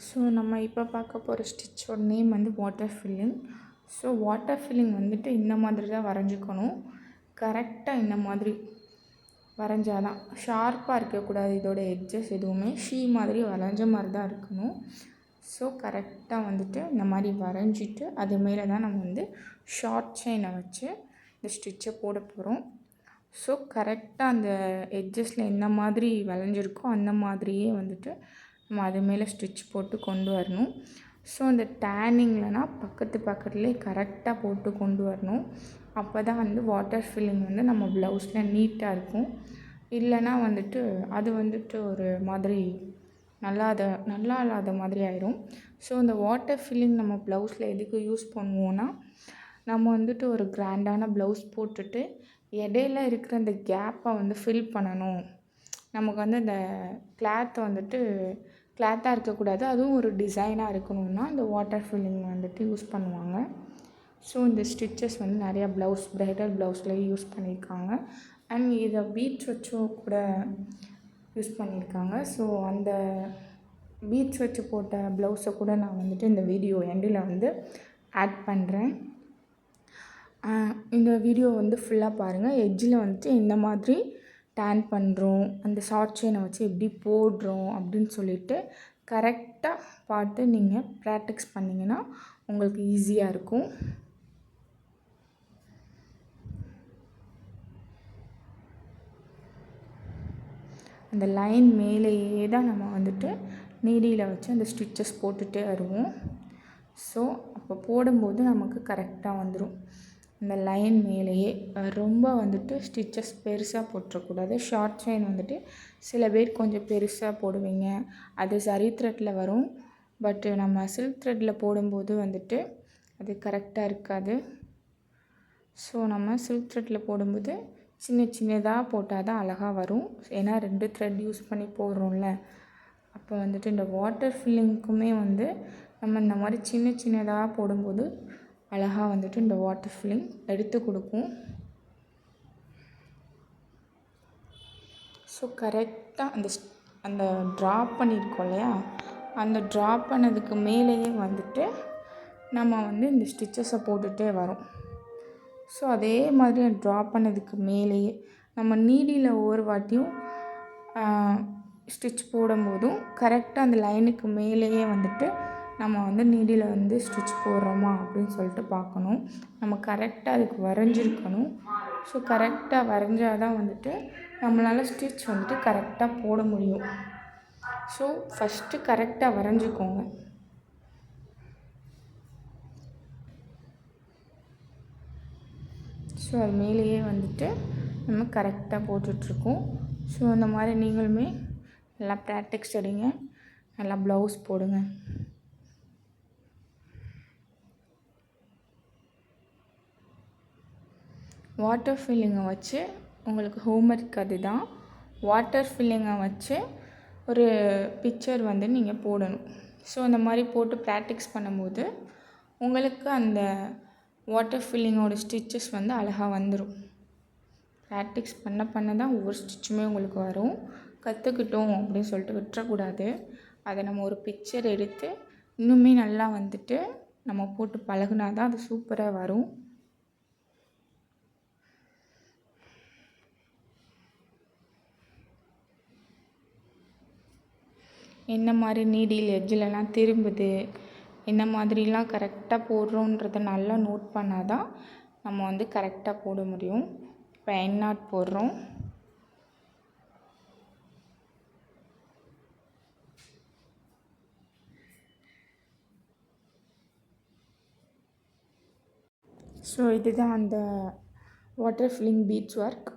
So நம்ம இப்போ பார்க்க போகிற ஸ்டிச்சோட நேம் வந்து water filling. So water filling வந்துட்டு இந்த மாதிரி தான் வரைஞ்சிக்கணும். கரெக்டாக இந்த மாதிரி வரைஞ்சாதான் ஷார்ப்பாக இருக்கக்கூடாது. இதோட எட்ஜஸ் எதுவுமே மாதிரி வரைஞ்ச மாதிரி தான் இருக்கணும். ஸோ கரெக்டாக வந்துட்டு இந்த மாதிரி வரைஞ்சிட்டு அது மேலே தான் நம்ம வந்து ஷார்ட் செயினை வச்சு இந்த ஸ்டிச்சை போட போகிறோம். ஸோ கரெக்டாக அந்த எட்ஜஸில் என்ன மாதிரி வளைஞ்சிருக்கோ அந்த மாதிரியே வந்துட்டு நம்ம அது மேலே ஸ்டிச் போட்டு கொண்டு வரணும். ஸோ அந்த டேனிங்லனா பக்கத்துலேயே கரெக்டாக போட்டு கொண்டு வரணும். அப்போ தான் வந்து வாட்டர் ஃபில்லிங் வந்து நம்ம ப்ளவுஸில் நீட்டாக இருக்கும். இல்லைனா வந்துட்டு அது வந்துட்டு ஒரு மாதிரி நல்லா இல்லாத மாதிரி ஆயிரும். ஸோ இந்த வாட்டர் ஃபில்லிங் நம்ம ப்ளவுஸில் எதுக்கு யூஸ் பண்ணுவோன்னா, நம்ம வந்துட்டு ஒரு கிராண்டான ப்ளவுஸ் போட்டுட்டு இடையில இருக்கிற அந்த கேப்பை வந்து ஃபில் பண்ணணும். நமக்கு வந்து அந்த கிளாத்தை வந்துட்டு கிளாத்தாக இருக்கக்கூடாது, அதுவும் ஒரு டிசைனாக இருக்கணும்னா இந்த வாட்டர் ஃபில்லிங் வந்துட்டு யூஸ் பண்ணுவாங்க. ஸோ இந்த ஸ்டிச்சஸ் வந்து நிறையா ப்ரைடல் ப்ளவுஸில் யூஸ் பண்ணியிருக்காங்க. அண்ட் இதை பீட்ஸ் வச்சும் கூட யூஸ் பண்ணியிருக்காங்க. ஸோ அந்த பீட்ஸ் வச்சு போட்ட ப்ளவுஸை கூட நான் வந்துட்டு இந்த வீடியோ எண்டில் வந்து ஆட் பண்ணுறேன். இந்த வீடியோ வந்து ஃபுல்லாக பாருங்கள். எட்ஜில் வந்துட்டு இந்த மாதிரி டேன் பண்ணுறோம், அந்த ஷார்ட் செயினை வச்சு எப்படி போடுறோம் அப்படின்னு சொல்லிட்டு கரெக்டாக பார்த்து நீங்கள் ப்ராக்டிஸ் பண்ணிங்கன்னா உங்களுக்கு ஈஸியாக இருக்கும். அந்த லைன் மேலேயே தான் நம்ம வந்துட்டு நீடியில் வச்சு அந்த ஸ்டிச்சஸ் போட்டுகிட்டே வருவோம். ஸோ அப்போ போடும்போது நமக்கு கரெக்டாக வந்துடும். இந்த லைன் மேலேயே ரொம்ப வந்துட்டு ஸ்டிச்சஸ் பெருசாக போட்டுறக்கூடாது. ஷார்ட் செயின் வந்துட்டு சில பேர் கொஞ்சம் பெருசாக போடுவீங்க, அது சரி த்ரெட்டில் வரும். பட்டு நம்ம சில்க் த்ரெட்டில் போடும்போது வந்துட்டு அது கரெக்டாக இருக்காது. ஸோ நம்ம சில்க் த்ரெட்டில் போடும்போது சின்னதாக போட்டால் தான் அழகாக வரும். ஏன்னா 2 த்ரெட் யூஸ் பண்ணி போடுறோம்ல. அப்போ வந்துட்டு இந்த வாட்டர் ஃபில்லிங்க்குமே வந்து நம்ம இந்த மாதிரி சின்னதாக போடும்போது அழகாக வந்துட்டு இந்த வாட்டர் ஃபில்லிங் எடுத்து கொடுக்கும். ஸோ கரெக்டாக அந்த ட்ராப் பண்ணியிருக்கோம் இல்லையா, அந்த ட்ராப் பண்ணதுக்கு மேலேயே வந்துட்டு நம்ம வந்து இந்த ஸ்டிச்சஸை போட்டுகிட்டே வரோம். ஸோ அதே மாதிரி ட்ராப் பண்ணதுக்கு மேலேயே நம்ம நீடியில் ஒவ்வொரு வாட்டியும் ஸ்டிச் போடும்போதும் கரெக்டாக அந்த லைனுக்கு மேலேயே வந்துட்டு நம்ம வந்து நீடியில் வந்து ஸ்டிச் போடுறோமா அப்படின்னு சொல்லிட்டு பார்க்கணும். நம்ம கரெக்டாக அதுக்கு வரைஞ்சிருக்கணும். ஸோ கரெக்டாக வரைஞ்சால் தான் வந்துட்டு நம்மளால் ஸ்டிச் வந்துட்டு கரெக்டாக போட முடியும். ஸோ ஃபஸ்ட்டு கரெக்டாக வரைஞ்சிக்கோங்க. ஸோ அது மேலேயே வந்துட்டு நம்ம கரெக்டாக போட்டுட்ருக்கோம். ஸோ அந்த மாதிரி நீங்களுமே நல்லா ப்ராக்டிஸ் எடுங்க, நல்லா ப்ளவுஸ் போடுங்க. வாட்டர் ஃபில்லிங்கை வச்சு உங்களுக்கு ஹோம்ஒர்க் அதுதான். வாட்டர் ஃபில்லிங்கை வச்சு ஒரு பிக்சர் வந்து நீங்கள் போடணும். ஸோ அந்த மாதிரி போட்டு ப்ராக்டிஸ் பண்ணும்போது உங்களுக்கு அந்த வாட்டர் ஃபில்லிங்கோட ஸ்டிச்சஸ் வந்து அழகாக வந்துடும். ப்ராக்டிஸ் பண்ண தான் ஒவ்வொரு ஸ்டிச்சுமே உங்களுக்கு வரும். கற்றுக்கிட்டோம் அப்படின்னு சொல்லிட்டு விட்டுறக்கூடாது. அதை நம்ம ஒரு பிக்சர் எடுத்து இன்னுமே நல்லா வந்துட்டு நம்ம போட்டு பழகுனா தான் அது சூப்பராக வரும். என்ன மாதிரி நீடில் எட்ஜிலலாம் திரும்புது, என்ன மாதிரிலாம் கரெக்டாக போடுறோன்றதை நல்லா நோட் பண்ணால் தான் நம்ம வந்து கரெக்டாக போட முடியும். இப்போ எண்ட் நாட் போடுறோம். ஸோ இதுதான் அந்த வாட்டர் ஃபில்லிங் பீட்ஸ் ஒர்க்.